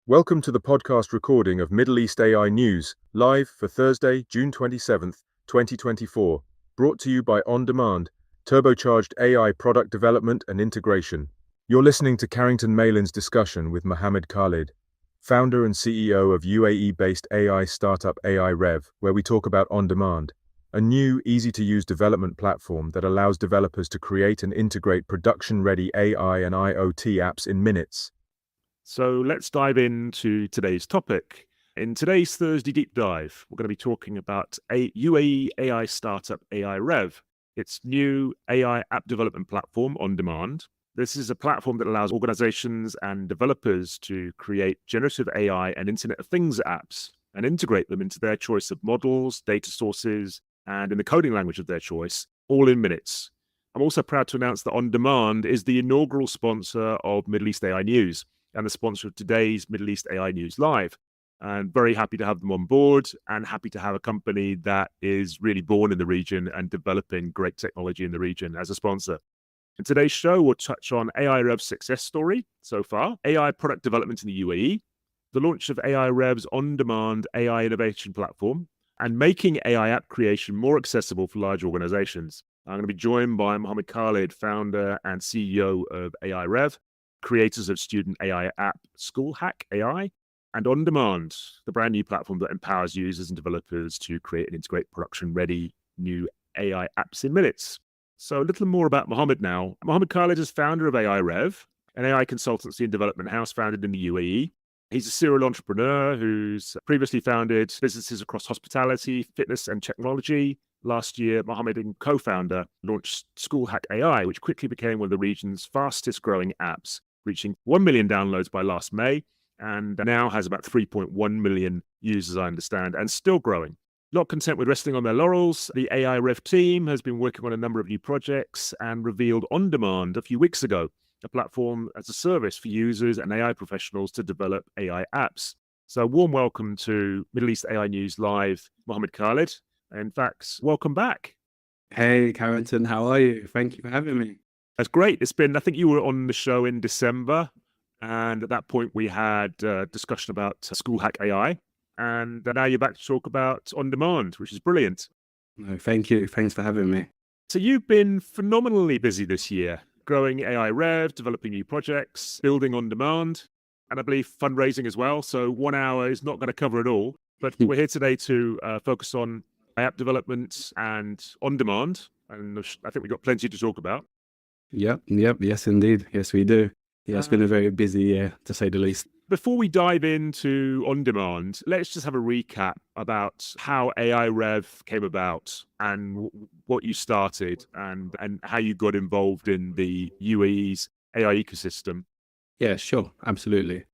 Welcome to the podcast recording of Middle East AI News, live for Thursday, June 27th, 2024, brought to you by OnDemand, Turbocharged AI product development and integration. You're listening to Carrington Malin's discussion with Mohammed Khalid, founder and CEO of UAE-based AI startup AIREV, where we talk about OnDemand, a new, easy-to-use development platform that allows developers to create and integrate production-ready AI and IoT apps in minutes. So let's dive into today's topic. In today's Thursday Deep Dive, we're going to be talking about a UAE AI startup AIREV, its new AI app development platform OnDemand. This is a platform that allows organizations and developers to create generative AI and Internet of Things apps and integrate them into their choice of models, data sources, and in the coding language of their choice, all in minutes. I'm also proud to announce that OnDemand is the inaugural sponsor of Middle East AI News and the sponsor of today's Middle East AI News Live. And very happy to have them on board and happy to have a company that is really born in the region and developing great technology in the region as a sponsor. In today's show, we'll touch on AIREV's success story so far, AI product development in the UAE, the launch of AIREV's OnDemand AI innovation platform, and making AI app creation more accessible for large organizations. I'm going to be joined by Mohammed Khalid, founder and CEO of AIREV, creators of student AI app SchoolHack AI, and OnDemand, the brand new platform that empowers users and developers to create and integrate production-ready new AI apps in minutes. So a little more about Mohammed now. Mohammed Khalid is founder of AIREV, an AI consultancy and development house founded in the UAE. He's a serial entrepreneur who's previously founded businesses across hospitality, fitness, and technology. Last year, Mohammed and co-founder launched SchoolHack AI, which quickly became one of the region's fastest growing apps, reaching 1 million downloads by last May, and now has about 3.1 million users, I understand, and still growing. Not content with resting on their laurels, the AIREV team has been working on a number of new projects and revealed OnDemand a few weeks ago, a platform as a service for users and AI professionals to develop AI apps. So a warm welcome to Middle East AI News Live, Mohammed Khalid. In fact, welcome back. Hey, Carrington, how are you? Thank you for having me. That's great. It's been, I think you were on the show in December, and at that point we had a discussion about SchoolHack AI, and now you're back to talk about OnDemand, which is brilliant. No, thank you. Thanks for having me. So you've been phenomenally busy this year, growing AIREV, developing new projects, building OnDemand, and I believe fundraising as well. So 1 hour is not going to cover it all, but we're here today to focus on app development and OnDemand, and I think we've got plenty to talk about. Yep. Yes, indeed. Yes, we do. Yeah, it's been a very busy year, to say the least. Before we dive into OnDemand, let's just have a recap about how AIREV came about and what you started and how you got involved in the UAE's AI ecosystem. Yeah, sure. Absolutely.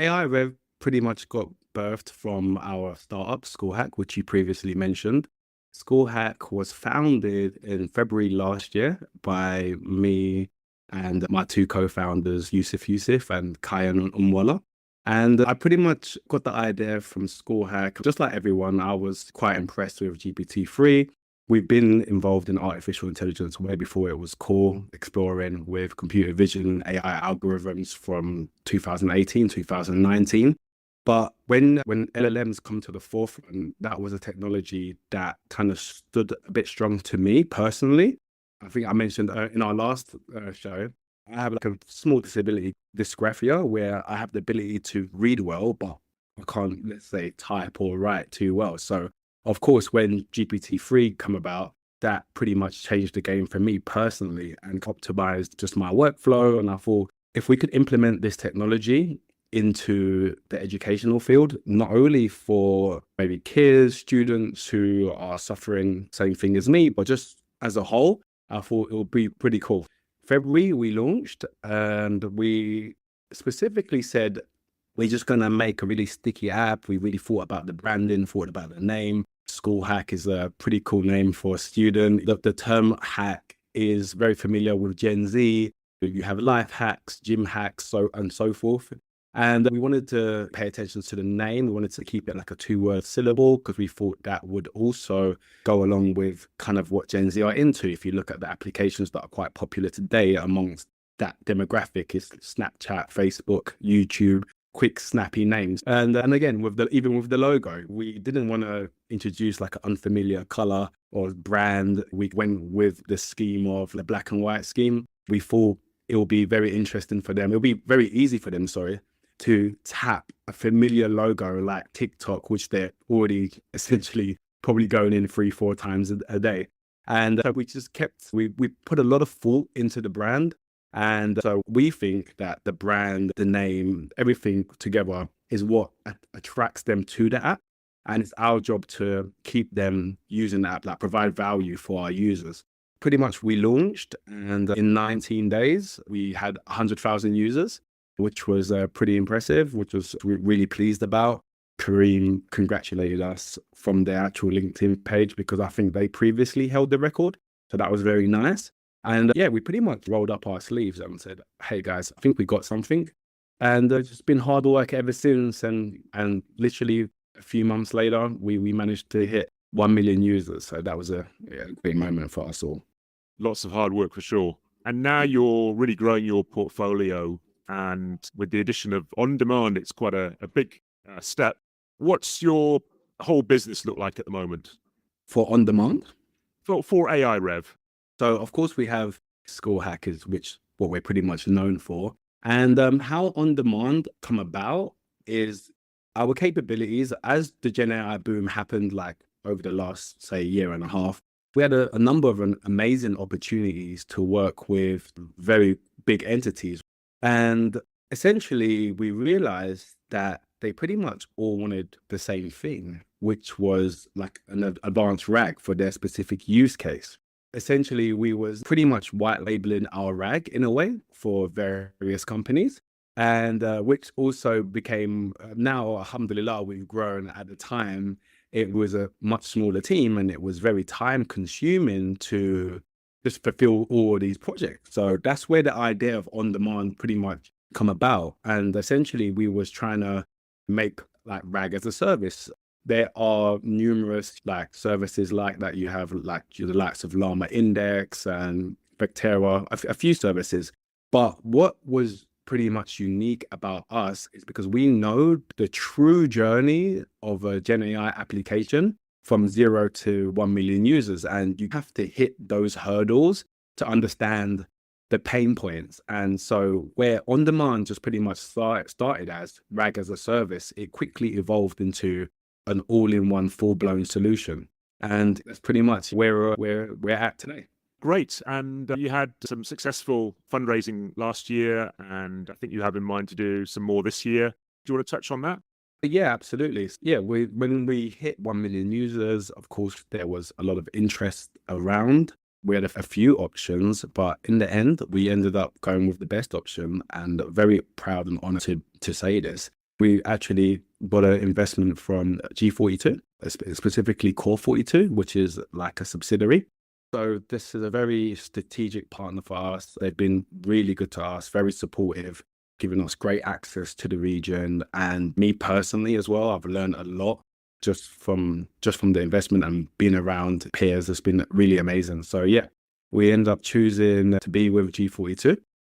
AIREV pretty much got birthed from our startup, SchoolHack, which you previously mentioned. SchoolHack was founded in February last year by me and my two co-founders, Yusuf and Kayan Umwala. And I pretty much got the idea from SchoolHack. Just like everyone, I was quite impressed with GPT-3. We've been involved in artificial intelligence way before it was cool, exploring with computer vision, AI algorithms from 2018, 2019. But when LLMs come to the forefront, that was a technology that kind of stood a bit strong to me personally. I think I mentioned in our last show, I have like a small disability, dysgraphia, where I have the ability to read well, but I can't, let's say, type or write too well. So, of course, when GPT-3 come about, that pretty much changed the game for me personally and optimized just my workflow. And I thought, if we could implement this technology into the educational field, not only for maybe kids, students who are suffering same thing as me, but just as a whole, I thought it would be pretty cool. February, we launched and we specifically said, we're just going to make a really sticky app. We really thought about the branding, thought about the name. SchoolHack is a pretty cool name for a student. The term hack is very familiar with Gen Z. You have life hacks, gym hacks, so and so forth. And we wanted to pay attention to the name. We wanted to keep it like a 2-word syllable because we thought that would also go along with kind of what Gen Z are into. If you look at the applications that are quite popular today amongst that demographic, is Snapchat, Facebook, YouTube. quick, snappy names. And again, even with the logo, we didn't want to introduce like an unfamiliar color or brand. We went with the scheme of the black and white scheme. We thought it will be very interesting for them. It'll be very easy for them, to tap a familiar logo like TikTok, which they're already essentially probably going in 3-4 times a day. And so we put a lot of thought into the brand. And so we think that the brand, the name, everything together is what attracts them to the app. And it's our job to keep them using the app, like provide value for our users. Pretty much we launched, and in 19 days, we had 100,000 users, which was pretty impressive, which was really pleased about. Kareem congratulated us from their actual LinkedIn page because I think they previously held the record. So that was very nice. And yeah, we pretty much rolled up our sleeves and said, hey guys, I think we got something. And it's just been hard work ever since. And literally a few months later, we managed to hit 1 million users. So that was a great moment for us all. Lots of hard work for sure. And now you're really growing your portfolio. And with the addition of OnDemand, it's quite a big step. What's your whole business look like at the moment? For OnDemand? For AIREV. So of course we have School Hackers, which what we're pretty much known for. And how OnDemand come about is our capabilities. As the Gen AI boom happened, like over the last, say, year and a half, we had a number of amazing opportunities to work with very big entities. And essentially, we realized that they pretty much all wanted the same thing, which was like an advanced RAG for their specific use case. Essentially, we was pretty much white labeling our RAG in a way for various companies. And which also became, now, alhamdulillah, we've grown. At the time, it was a much smaller team and it was very time consuming to just fulfill all of these projects. So that's where the idea of OnDemand pretty much come about. And essentially we was trying to make like RAG as a service. There are numerous like services like that. You have like the likes of Llama Index and Vectera, a few services. But what was pretty much unique about us is because we know the true journey of a Gen AI application from 0 to 1 million users. And you have to hit those hurdles to understand the pain points. And so where OnDemand just pretty much started as RAG as a service, it quickly evolved into an all-in-one full-blown solution. And that's pretty much where we're at today. Great. And you had some successful fundraising last year, and I think you have in mind to do some more this year. Do you want to touch on that? Yeah, absolutely. Yeah, when we hit 1 million users, of course, there was a lot of interest around. We had a few options, but in the end, we ended up going with the best option, and very proud and honored to say this. We actually got an investment from G42, specifically Core 42, which is like a subsidiary. So this is a very strategic partner for us. They've been really good to us, very supportive, giving us great access to the region. And me personally as well, I've learned a lot just from the investment and being around peers. It's been really amazing. So yeah, we ended up choosing to be with G42.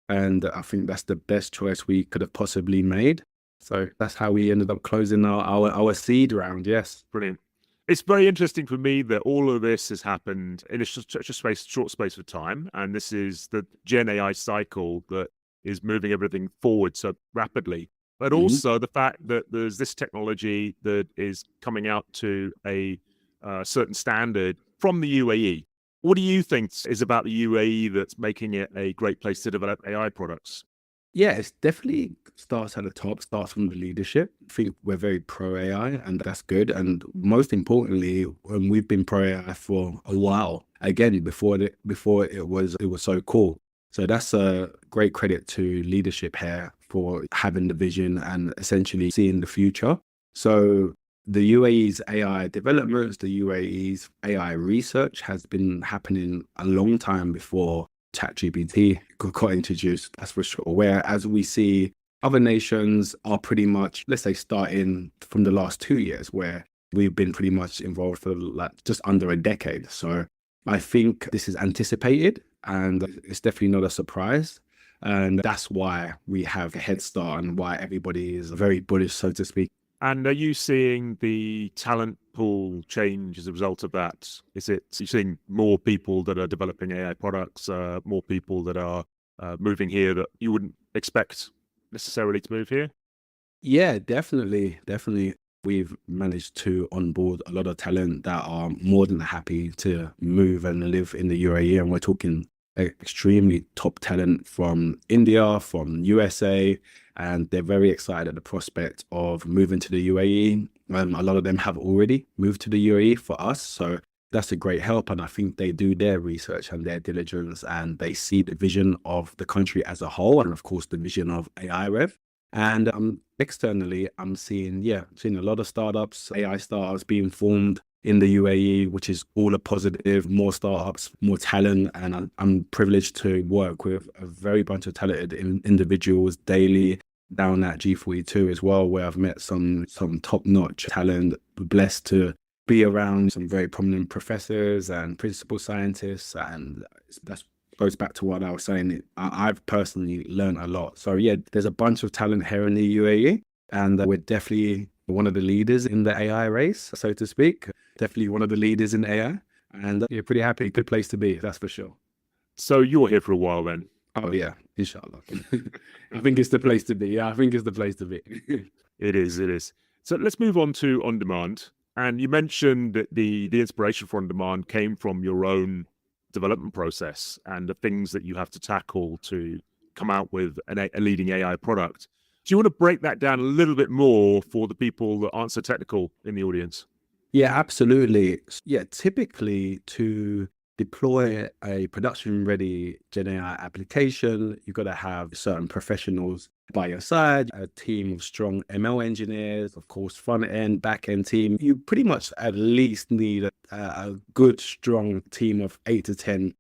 And I think that's the best choice we could have possibly made. So that's how we ended up closing our seed round. Yes. Brilliant. It's very interesting for me that all of this has happened in a short space of time. And this is the Gen AI cycle that is moving everything forward so rapidly. But also the fact that there's this technology that is coming out to a certain standard from the UAE. What do you think is about the UAE that's making it a great place to develop AI products? Yeah, it's definitely starts at the top, starts from the leadership. I think we're very pro AI and that's good. And most importantly, we've been pro AI for a while, again, before it was so cool. So that's a great credit to leadership here for having the vision and essentially seeing the future. So the UAE's AI developments, the UAE's AI research has been happening a long time before ChatGPT got introduced, that's for sure. Whereas we see other nations are pretty much, let's say, starting from the last 2 years, where we've been pretty much involved for like just under a decade. So I think this is anticipated and it's definitely not a surprise. And that's why we have a head start and why everybody is very bullish, so to speak. And are you seeing the talent pool change as a result of that? You're seeing more people that are developing AI products, more people that are moving here that you wouldn't expect necessarily to move here? Yeah, definitely. Definitely. We've managed to onboard a lot of talent that are more than happy to move and live in the UAE. And we're talking extremely top talent from India, from USA, and they're very excited at the prospect of moving to the UAE. A lot of them have already moved to the UAE for us. So that's a great help. And I think they do their research and their diligence and they see the vision of the country as a whole. And of course, the vision of AIREV. And externally, I'm seeing a lot of startups, AI startups being formed in the UAE, which is all a positive, more startups, more talent. And I'm privileged to work with a very bunch of talented individuals daily down at G42 as well, where I've met some top-notch talent, blessed to be around some very prominent professors and principal scientists. And that's goes back to what I was saying. I've personally learned a lot. So yeah, there's a bunch of talent here in the UAE, and we're definitely one of the leaders in the AI race, so to speak. Definitely one of the leaders in AI, and you're pretty happy. Good place to be, that's for sure. So you're here for a while then? Oh yeah, inshallah. I think it's the place to be. Yeah, I think it's the place to be. It is. So let's move on to OnDemand. And you mentioned that the inspiration for OnDemand came from your own development process and the things that you have to tackle to come out with a leading AI product. Do you want to break that down a little bit more for the people that aren't so technical in the audience? Yeah, absolutely. Yeah, typically to deploy a production-ready Gen AI application, you've got to have certain professionals by your side, a team of strong ML engineers, of course, front-end, back-end team. You pretty much at least need a good, strong team of 8 to 10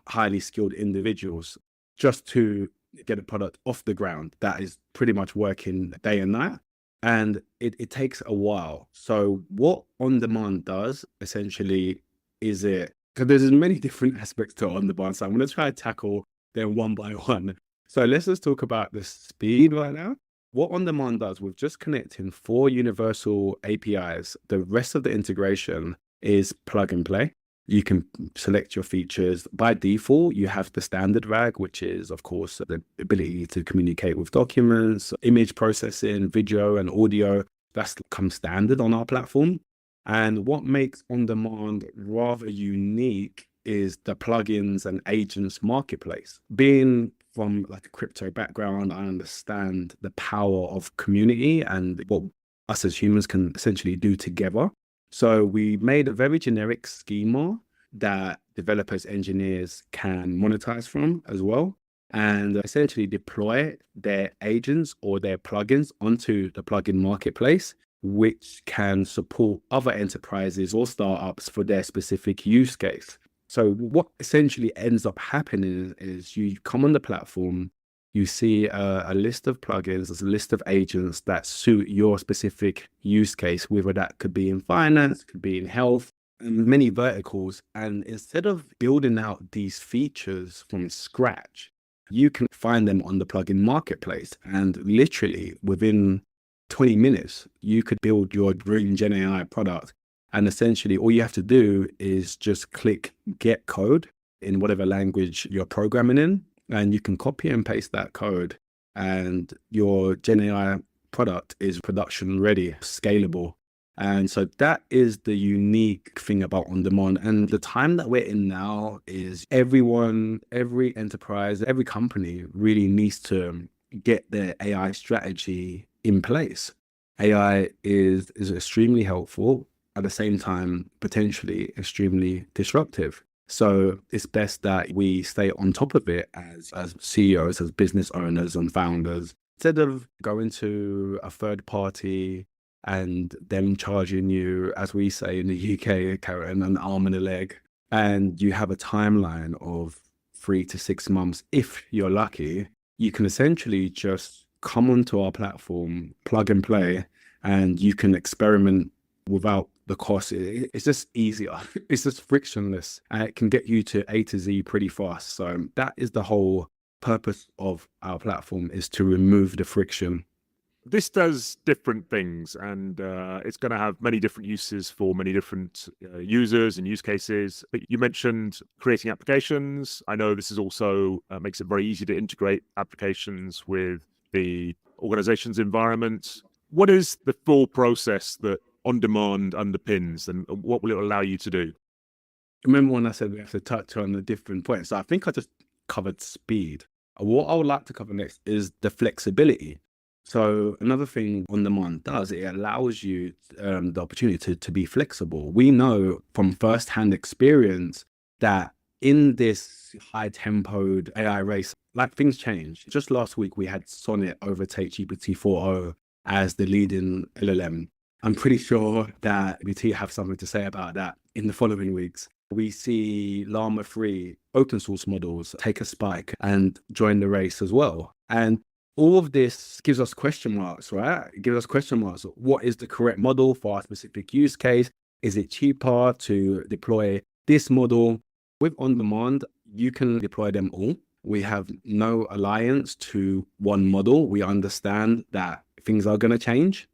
highly skilled individuals just to get a product off the ground that is pretty much working day and night. And it takes a while. So what OnDemand does essentially is because there's many different aspects to OnDemand. So I'm going to try to tackle them one by one. So let's just talk about the speed right now. What OnDemand does with just connecting 4 universal APIs, the rest of the integration is plug and play. You can select your features. By default, you have the standard RAG, which is, of course, the ability to communicate with documents, image processing, video and audio. That's come standard on our platform. And what makes OnDemand rather unique is the plugins and agents marketplace. Being from like a crypto background, I understand the power of community and what us as humans can essentially do together. So we made a very generic schema that developers, engineers can monetize from as well, and essentially deploy their agents or their plugins onto the plugin marketplace, which can support other enterprises or startups for their specific use case. So what essentially ends up happening is you come on the platform, you see a list of plugins, there's a list of agents that suit your specific use case, whether that could be in finance, could be in health, and many verticals. And instead of building out these features from scratch, you can find them on the plugin marketplace. And literally within 20 minutes, you could build your dream Gen AI product. And essentially all you have to do is just click get code in whatever language you're programming in. And you can copy and paste that code and your Gen AI product is production ready, scalable. And so that is the unique thing about OnDemand. And the time that we're in now is everyone, every enterprise, every company really needs to get their AI strategy in place. AI is extremely helpful, at the same time, potentially extremely disruptive. So it's best that we stay on top of it as CEOs, as business owners and founders, instead of going to a third party and them charging you, as we say in the UK, Karen, an arm and a leg. And you have a timeline of 3 to 6 months. If you're lucky, you can essentially just come onto our platform, plug and play, and you can experiment without the cost. It's just easier. It's just frictionless. And it can get you to A to Z pretty fast. So that is the whole purpose of our platform is to remove the friction. This does different things, and it's going to have many different uses for many different users and use cases. But you mentioned creating applications. I know this is also makes it very easy to integrate applications with the organization's environment. What is the full process that OnDemand underpins, and what will it allow you to do? Remember when I said we have to touch on the different points? So I think I just covered speed. What I would like to cover next is the flexibility. So another thing OnDemand does, it allows you the opportunity to be flexible. We know from firsthand experience that in this high-tempoed AI race, like, things change. Just last week, we had Sonnet overtake GPT-4o as the leading LLM. I'm pretty sure that GPT have something to say about that in the following weeks. We see Llama 3 open source models take a spike and join the race as well. And all of this gives us question marks, right? It gives us question marks. What is the correct model for our specific use case? Is it cheaper to deploy this model? With OnDemand, you can deploy them all. We have no alliance to one model. We understand that things are going to change,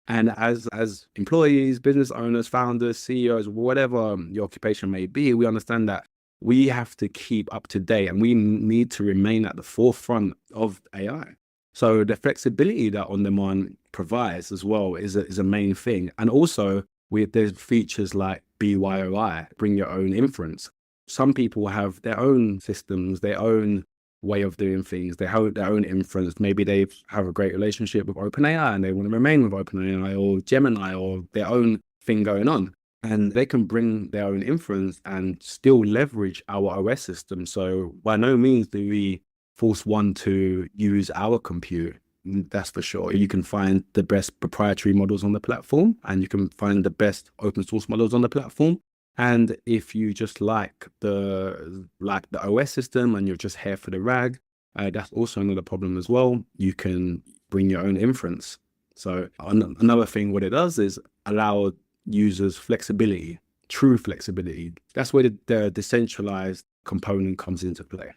and as employees, business owners, founders, CEOs, whatever your occupation may be, we understand that we have to keep up to date and we need to remain at the forefront of AI. So the flexibility that OnDemand provides as well is a main thing. And also there's features like BYOI, bring your own inference. Some people have their own systems, their own way of doing things. They have their own inference. Maybe they have a great relationship with OpenAI and they want to remain with OpenAI or Gemini or their own thing going on. And they can bring their own inference and still leverage our OS system. So by no means do we force one to use our compute. That's for sure. You can find the best proprietary models on the platform and you can find the best open source models on the platform. And if you just like the OS system and you're just here for the RAG, that's also another problem as well. You can bring your own inference. So another thing, what it does is allow users flexibility, true flexibility. That's where the decentralized component comes into play.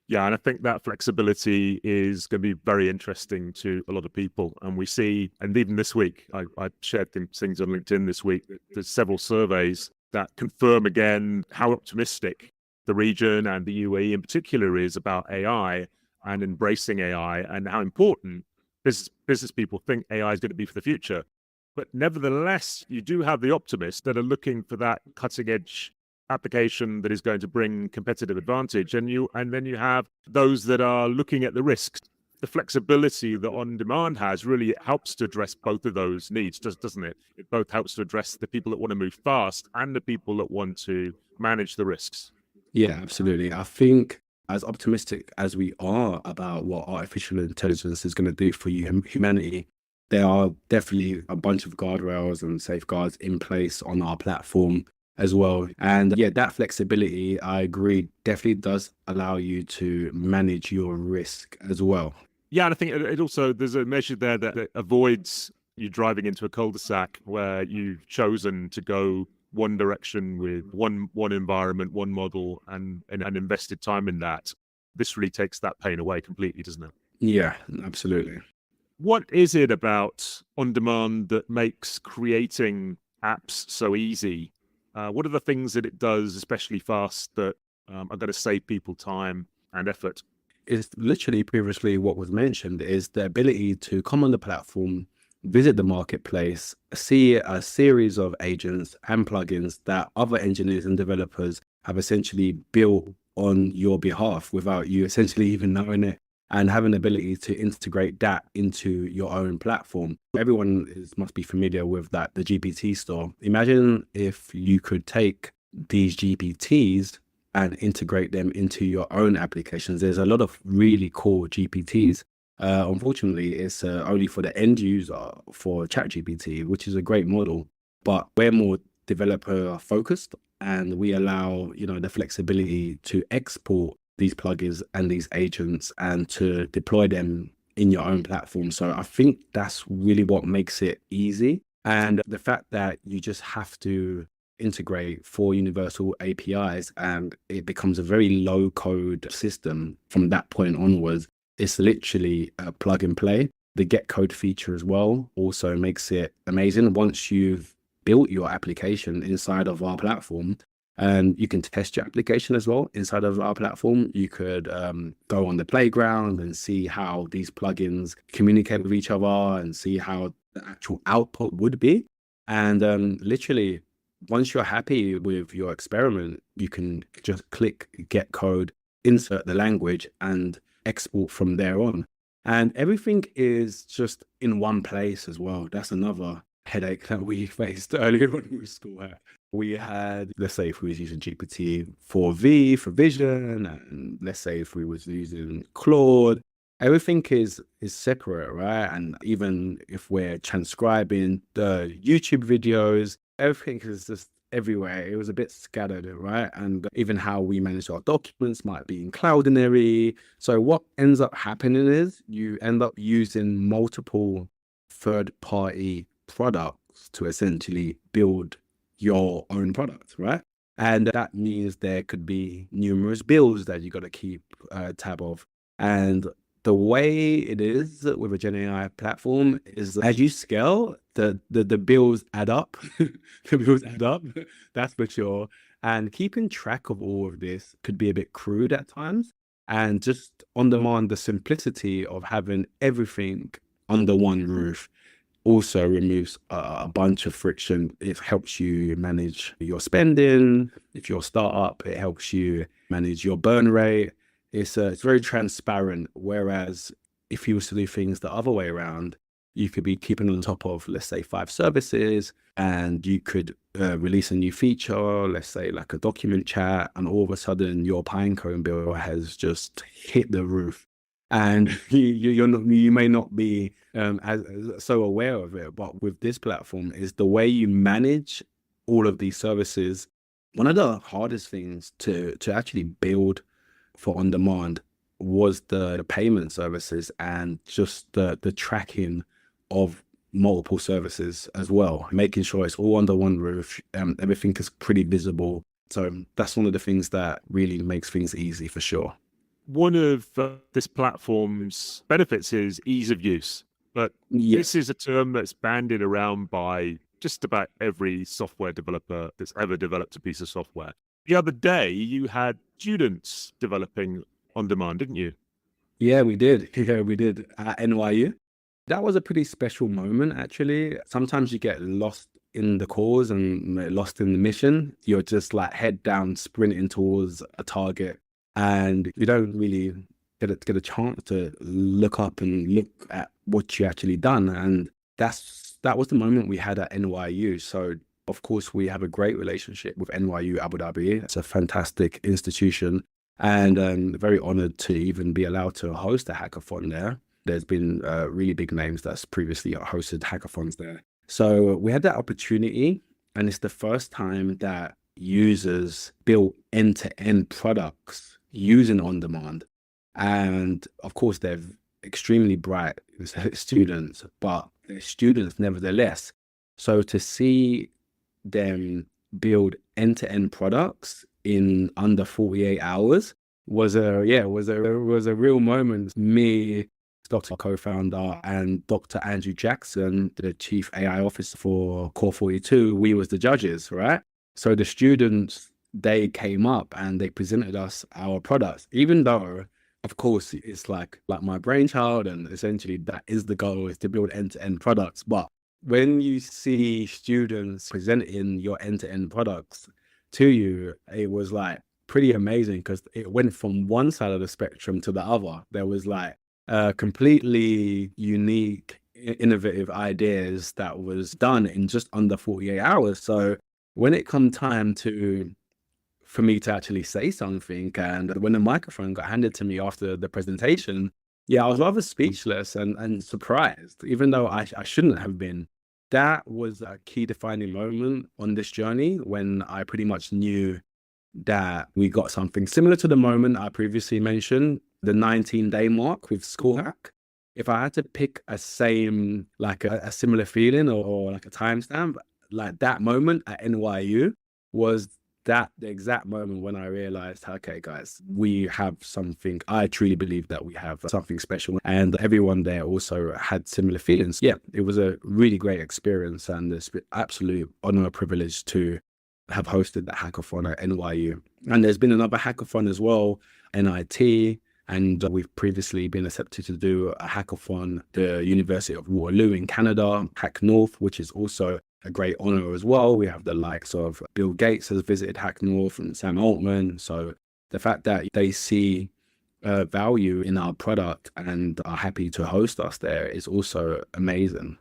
Yeah, and I think that flexibility is going to be very interesting to a lot of people. And we see, and even this week, I shared things on LinkedIn this week, there's several surveys that confirm again how optimistic the region and the UAE in particular is about AI and embracing AI and how important business people think AI is going to be for the future. But nevertheless, you do have the optimists that are looking for that cutting edge application that is going to bring competitive advantage. And then you have those that are looking at the risks. The flexibility that OnDemand has really helps to address both of those needs, doesn't it? It both helps to address the people that want to move fast and the people that want to manage the risks. Yeah, absolutely. I think as optimistic as we are about what artificial intelligence is going to do for humanity, there are definitely a bunch of guardrails and safeguards in place on our platform as well. And yeah, that flexibility, I agree, definitely does allow you to manage your risk as well. Yeah, and I think it also, there's a measure there that avoids you driving into a cul-de-sac where you've chosen to go one direction with one environment, one model, and invested time in that. This really takes that pain away completely, doesn't it? Yeah, absolutely. What is it about OnDemand that makes creating apps so easy? What are the things that it does especially fast that are going to save people time and effort? It's literally previously what was mentioned is the ability to come on the platform, visit the marketplace, see a series of agents and plugins that other engineers and developers have essentially built on your behalf without you essentially even knowing it, and having the ability to integrate that into your own platform. Everyone must be familiar with that, the GPT store. Imagine if you could take these GPTs and integrate them into your own applications. There's a lot of really cool GPTs. Unfortunately, it's only for the end user for ChatGPT, which is a great model, but we're more developer focused and we allow, the flexibility to export these plugins and these agents and to deploy them in your own platform. So I think that's really what makes it easy. And the fact that you just have to integrate 4 universal APIs, and it becomes a very low code system from that point onwards. It's literally a plug and play. The get code feature as well also makes it amazing. Once you've built your application inside of our platform, and you can test your application as well inside of our platform. You could go on the playground and see how these plugins communicate with each other and see how the actual output would be. And literally, once you're happy with your experiment, you can just click get code, insert the language, and export from there on. And everything is just in one place as well. That's another headache that we faced earlier when we were school. We had, let's say if we was using GPT-4v for vision, and let's say if we was using Claude, everything is separate, right? And even if we're transcribing the YouTube videos, everything is just everywhere. It was a bit scattered, right? And even how we manage our documents might be in Cloudinary. So what ends up happening is you end up using multiple third-party products to essentially build your own product, right? And that means there could be numerous bills that you got to keep tab of. And the way it is with a Gen AI platform is as you scale, the bills add up. The bills add up, that's for sure. And keeping track of all of this could be a bit crude at times. And just OnDemand, the simplicity of having everything under one roof also removes a bunch of friction. It helps you manage your spending. If you're a startup, it helps you manage your burn rate. It's very transparent. Whereas if you were to do things the other way around, you could be keeping on top of, let's say, 5 services, and you could release a new feature, let's say like a document chat, and all of a sudden your Pinecone bill has just hit the roof. And you may not be as so aware of it, but with this platform is the way you manage all of these services. One of the hardest things to actually build for OnDemand was the payment services and just the tracking of multiple services as well, making sure it's all under one roof. Everything is pretty visible. So that's one of the things that really makes things easy for sure. One of this platform's benefits is ease of use, but this is a term that's bandied around by just about every software developer that's ever developed a piece of software. The other day, you had students developing OnDemand, didn't you? Yeah, we did. Yeah, we did at NYU. That was a pretty special moment, actually. Sometimes you get lost in the cause and lost in the mission. You're just like head down, sprinting towards a target, and you don't really get a chance to look up and look at what you actually done. And that was the moment we had at NYU. So of course we have a great relationship with NYU Abu Dhabi. It's a fantastic institution, and very honored to even be allowed to host a hackathon there. There's been really big names that's previously hosted hackathons there. So we had that opportunity, and it's the first time that users built end-to-end products using OnDemand. And of course, they're extremely bright students, but they're students nevertheless. So to see them build end-to-end products in under 48 hours was a real moment. Me, Dr. co-founder, and Dr. Andrew Jackson, the chief AI officer for Core 42, we was the judges, right? So the students, they came up and they presented us our products, even though, of course, it's like my brainchild, and essentially that is the goal, is to build end-to-end products. But when you see students presenting your end-to-end products to you, it was like pretty amazing, because it went from one side of the spectrum to the other. There was like completely unique, innovative ideas that was done in just under 48 hours. So when it come time for me to actually say something, and when the microphone got handed to me after the presentation, yeah, I was rather speechless and surprised, even though I shouldn't have been. That was a key defining moment on this journey, when I pretty much knew that we got something similar to the moment I previously mentioned, the 19-day mark with SchoolHack. If I had to pick a similar feeling or like a timestamp, like that moment at NYU was that the exact moment when I realized, okay, guys, we have something. I truly believe that we have something special, and everyone there also had similar feelings. Yeah, it was a really great experience, and it's been absolute honor, privilege to have hosted that hackathon at NYU. And there's been another hackathon as well, NIT, and we've previously been accepted to do a hackathon, the University of Waterloo in Canada, Hack North, which is also a great honor as well. We have the likes of Bill Gates has visited Hack North and Sam Altman. So the fact that they see value in our product and are happy to host us there is also amazing.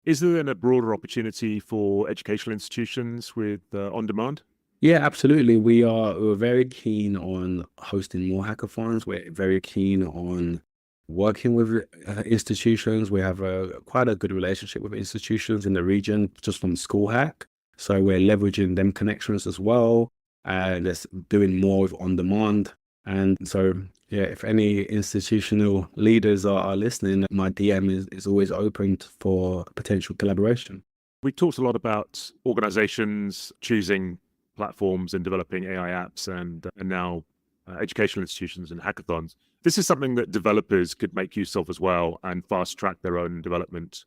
Is there then a broader opportunity for educational institutions with OnDemand? Yeah, absolutely. We're very keen on hosting more hackathons. We're very keen on working with institutions. We have quite a good relationship with institutions in the region, just from School Hack. So we're leveraging them connections as well, and just doing more with OnDemand. And so, yeah, if any institutional leaders are listening, my DM is always open for potential collaboration. We talked a lot about organizations choosing platforms and developing AI apps, and now educational institutions and hackathons. This is something that developers could make use of as well and fast track their own development.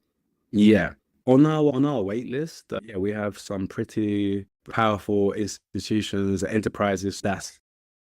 Yeah. On our wait list, yeah, we have some pretty powerful institutions, enterprises, that's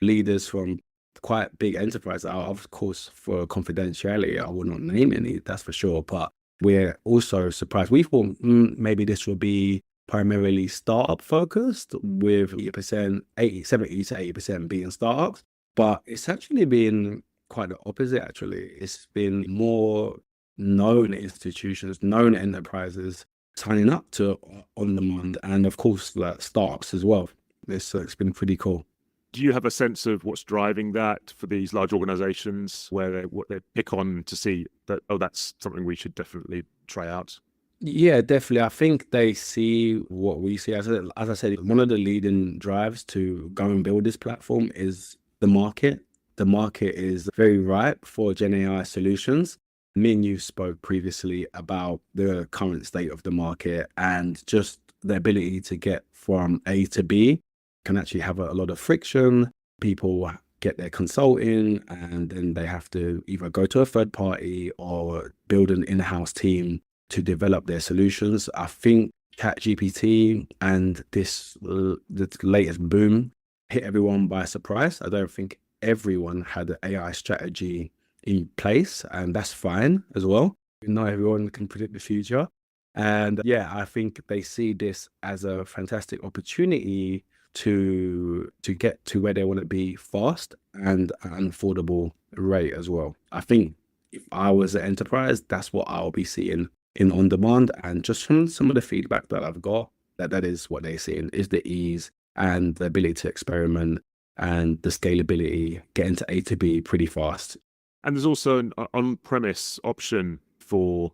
leaders from quite big enterprises. Of course, for confidentiality, I will not name any, that's for sure. But we're also surprised. We thought maybe this will be primarily startup focused, with 70 to 80% being startups. But it's actually been quite the opposite, actually. It's been more known institutions, known enterprises signing up to OnDemand, and of course, startups as well. It's been pretty cool. Do you have a sense of what's driving that for these large organizations, where what they pick on to see that, oh, that's something we should definitely try out? Yeah, definitely. I think they see what we see. As I said, one of the leading drives to go and build this platform is the market. The market is very ripe for Gen AI solutions. Me and you spoke previously about the current state of the market, and just the ability to get from A to B can actually have a lot of friction. People get their consulting, and then they have to either go to a third party or build an in-house team to develop their solutions. I think ChatGPT and the latest boom hit everyone by surprise. I don't think everyone had an AI strategy in place, and that's fine as well. Not everyone can predict the future. And yeah, I think they see this as a fantastic opportunity to get to where they want to be fast and at an affordable rate as well. I think if I was an enterprise, that's what I'll be seeing in OnDemand. And just from some of the feedback that I've got, that is what they're seeing, is the ease and the ability to experiment and the scalability, getting to A to B pretty fast. And there's also an on-premise option for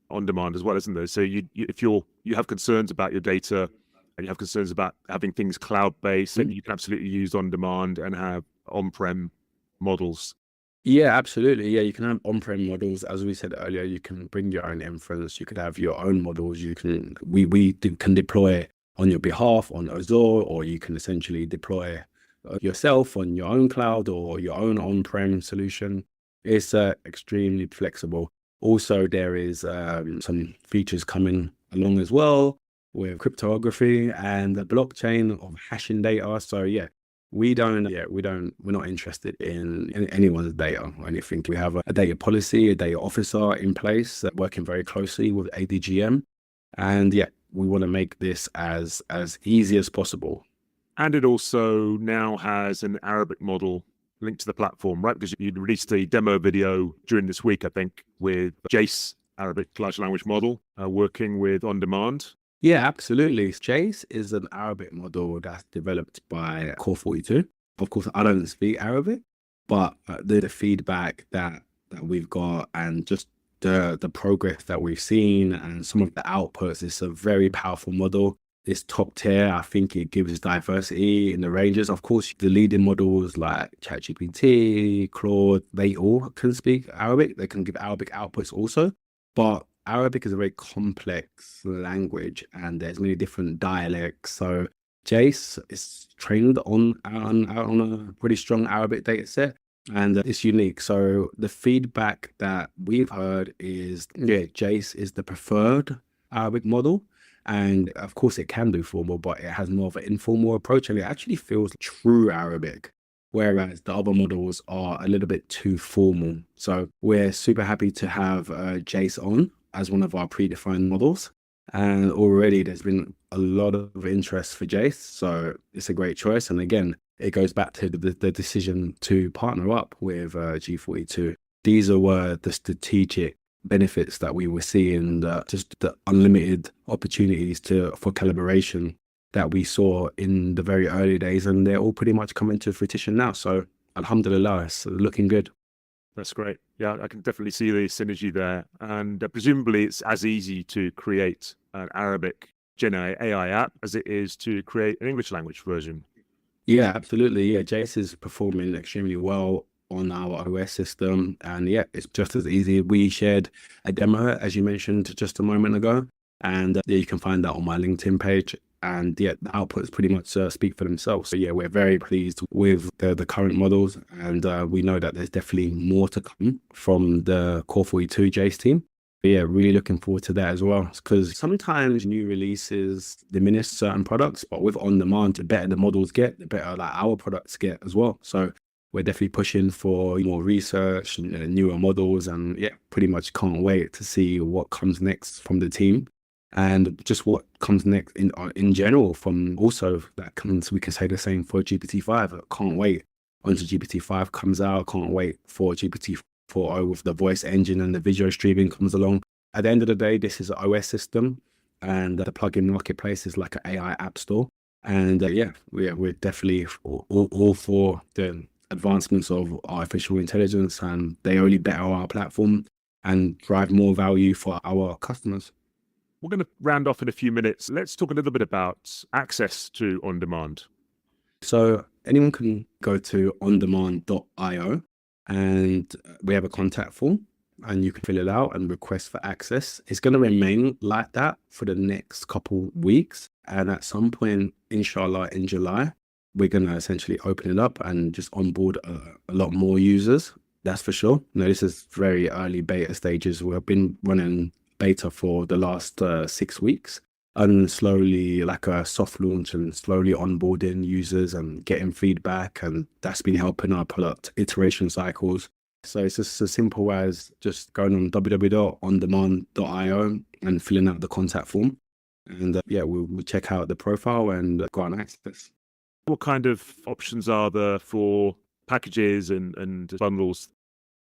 OnDemand as well, isn't there? So if you have concerns about your data and you have concerns about having things cloud-based, then you can absolutely use OnDemand and have on-prem models. Yeah, absolutely. Yeah, you can have on-prem models. As we said earlier, you can bring your own inference. You could have your own models. We can deploy on your behalf on Azure, or you can essentially deploy yourself on your own cloud or your own on-prem solution. It's extremely flexible. Also, there is some features coming along as well with cryptography and the blockchain of hashing data. So yeah, we're not interested in anyone's data or anything. We have a data policy, a data officer in place, working very closely with ADGM. And yeah, we want to make this as easy as possible. And it also now has an Arabic model linked to the platform, right? Because you released a demo video during this week, I think, with Jace, Arabic large language model, working with OnDemand. Yeah, absolutely. Jace is an Arabic model that's developed by Core 42. Of course, I don't speak Arabic, but the feedback that we've got and just the progress that we've seen and some of the outputs, it's a very powerful model. It's top tier. I think it gives diversity in the ranges. Of course, the leading models like ChatGPT, Claude, they all can speak Arabic. They can give Arabic outputs also. But Arabic is a very complex language, and there's many different dialects. So Jace is trained on a pretty strong Arabic data set, and it's unique. So the feedback that we've heard is, yeah, Jace is the preferred Arabic model. And of course it can do formal, but it has more of an informal approach, and it actually feels true Arabic, whereas the other models are a little bit too formal. So we're super happy to have Jace on as one of our predefined models. And already there's been a lot of interest for Jace. So it's a great choice. And again, it goes back to the decision to partner up with G42. These were the strategic benefits that we were seeing, just the unlimited opportunities for collaboration that we saw in the very early days, and they're all pretty much coming to fruition now. So alhamdulillah, it's looking good. That's great. Yeah, I can definitely see the synergy there. And presumably it's as easy to create an Arabic Gen AI app as it is to create an English language version. Yeah, absolutely. Yeah, Jace is performing extremely well on our OS system. And yeah, it's just as easy. We shared a demo, as you mentioned just a moment ago. And yeah, you can find that on my LinkedIn page. And yeah, the outputs pretty much speak for themselves. So yeah, we're very pleased with the current models. And we know that there's definitely more to come from the Core 42 Jace team. But yeah, really looking forward to that as well. Because sometimes new releases diminish certain products, but with OnDemand, the better the models get, the better like our products get as well. So we're definitely pushing for more research and newer models, and yeah, pretty much can't wait to see what comes next from the team, and just what comes next in general from also that comes. We can say the same for GPT-5. I can't wait until GPT-5 comes out. Can't wait for GPT-4o with the voice engine and the video streaming comes along. At the end of the day, this is an OS system, and the plugin marketplace is like an AI app store. And yeah, we're definitely all for the advancements of artificial intelligence, and they only better our platform and drive more value for our customers. We're going to round off in a few minutes. Let's talk a little bit about access to OnDemand. So anyone can go to ondemand.io, and we have a contact form, and you can fill it out and request for access. It's going to remain like that for the next couple weeks. And at some point, inshallah, in July, we're going to essentially open it up and just onboard a lot more users. That's for sure. Now, this is very early beta stages. We've been running beta for the last 6 weeks, and slowly like a soft launch and slowly onboarding users and getting feedback. And that's been helping our product iteration cycles. So it's just as simple as just going on www.ondemand.io and filling out the contact form. And yeah, we'll check out the profile and go on access. What kind of options are there for packages and bundles?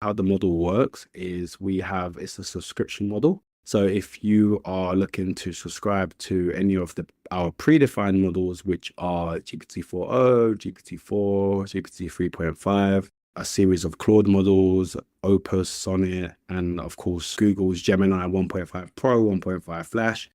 How the model works is it's a subscription model. So if you are looking to subscribe to any of our predefined models, which are GPT-4o, GPT-4, GPT 3.5, a series of Claude models, Opus, Sonnet, and of course, Google's Gemini 1.5 Pro, 1.5 Flash,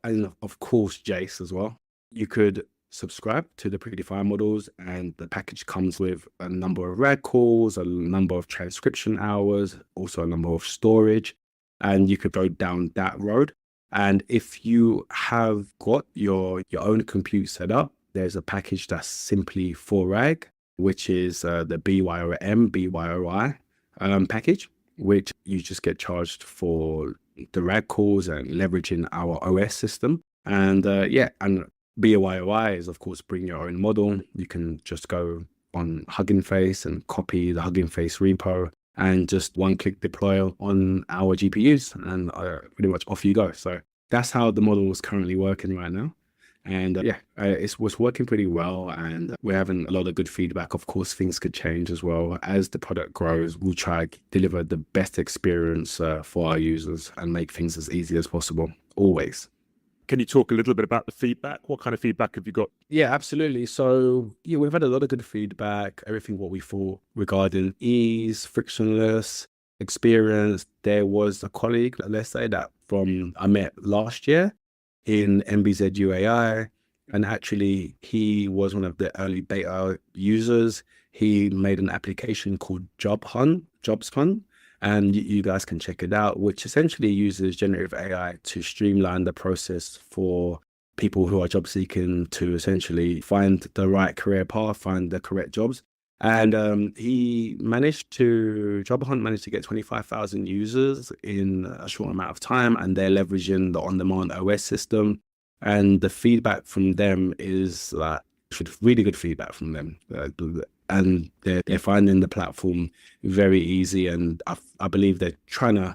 and of course, Jace as well. You could subscribe to the predefined models, and the package comes with a number of RAG calls, a number of transcription hours, also a number of storage, and you could go down that road. And if you have got your own compute set up, there's a package that's simply for RAG, which is the BYOI package, which you just get charged for the RAG calls and leveraging our OS system. And yeah, and BYOI is, of course, bring your own model. You can just go on Hugging Face and copy the Hugging Face repo and just one-click deploy on our GPUs, and pretty much off you go. So that's how the model is currently working right now. And yeah, it was working pretty well, and we're having a lot of good feedback. Of course, things could change as well. As the product grows, we'll try to deliver the best experience for our users and make things as easy as possible, always. Can you talk a little bit about the feedback? What kind of feedback have you got? Yeah, absolutely. So yeah, we've had a lot of good feedback, everything what we thought regarding ease, frictionless experience. There was a colleague, let's say, that I met last year in MBZ UAI, and actually he was one of the early beta users. He made an application called Jobs Hunt, and you guys can check it out, which essentially uses generative AI to streamline the process for people who are job seeking to essentially find the right career path, find the correct jobs. And Job Hunt managed to get 25,000 users in a short amount of time, and they're leveraging the OnDemand OS system. And the feedback from them is like really good feedback from them. And they're finding the platform very easy. And I believe they're trying to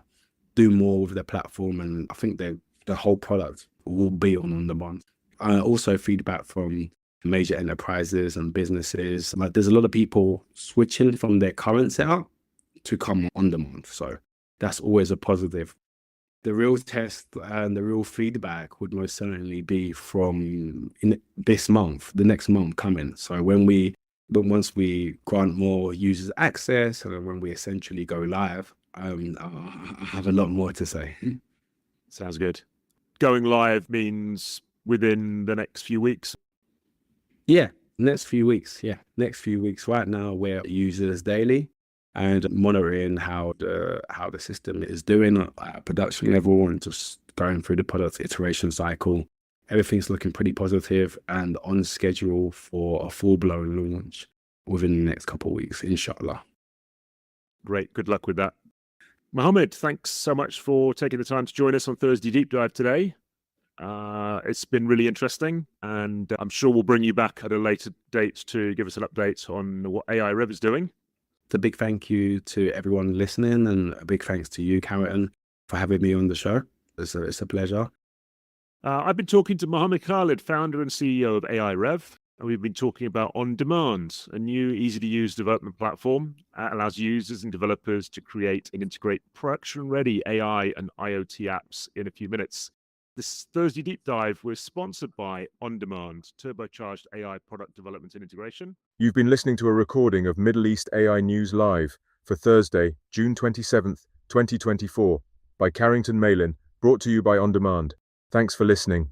do more with the platform. And I think the whole product will be on OnDemand. Also feedback from major enterprises and businesses. Like, there's a lot of people switching from their current setup to come on demand. So that's always a positive. The real test and the real feedback would most certainly be from in this month, the next month coming. So once we grant more users access and when we essentially go live, I have a lot more to say. Sounds good. Going live means within the next few weeks? Yeah, next few weeks. Yeah, next few weeks. Right now, we're users daily and monitoring how the system is doing at production level and just going through the product iteration cycle. Everything's looking pretty positive and on schedule for a full-blown launch within the next couple of weeks, inshallah. Great. Good luck with that. Mohammed, thanks so much for taking the time to join us on Thursday Deep Dive today. It's been really interesting, and I'm sure we'll bring you back at a later date to give us an update on what AIREV is doing. A big thank you to everyone listening, and a big thanks to you, Carrington, for having me on the show. It's a pleasure. I've been talking to Mohammed Khalid, founder and CEO of AIREV, and we've been talking about OnDemand, a new easy-to-use development platform that allows users and developers to create and integrate production-ready AI and IoT apps in a few minutes. This Thursday Deep Dive was sponsored by OnDemand, Turbocharged AI product development and integration. You've been listening to a recording of Middle East AI News Live for Thursday, June 27th, 2024, by Carrington Malin, brought to you by OnDemand. Thanks for listening.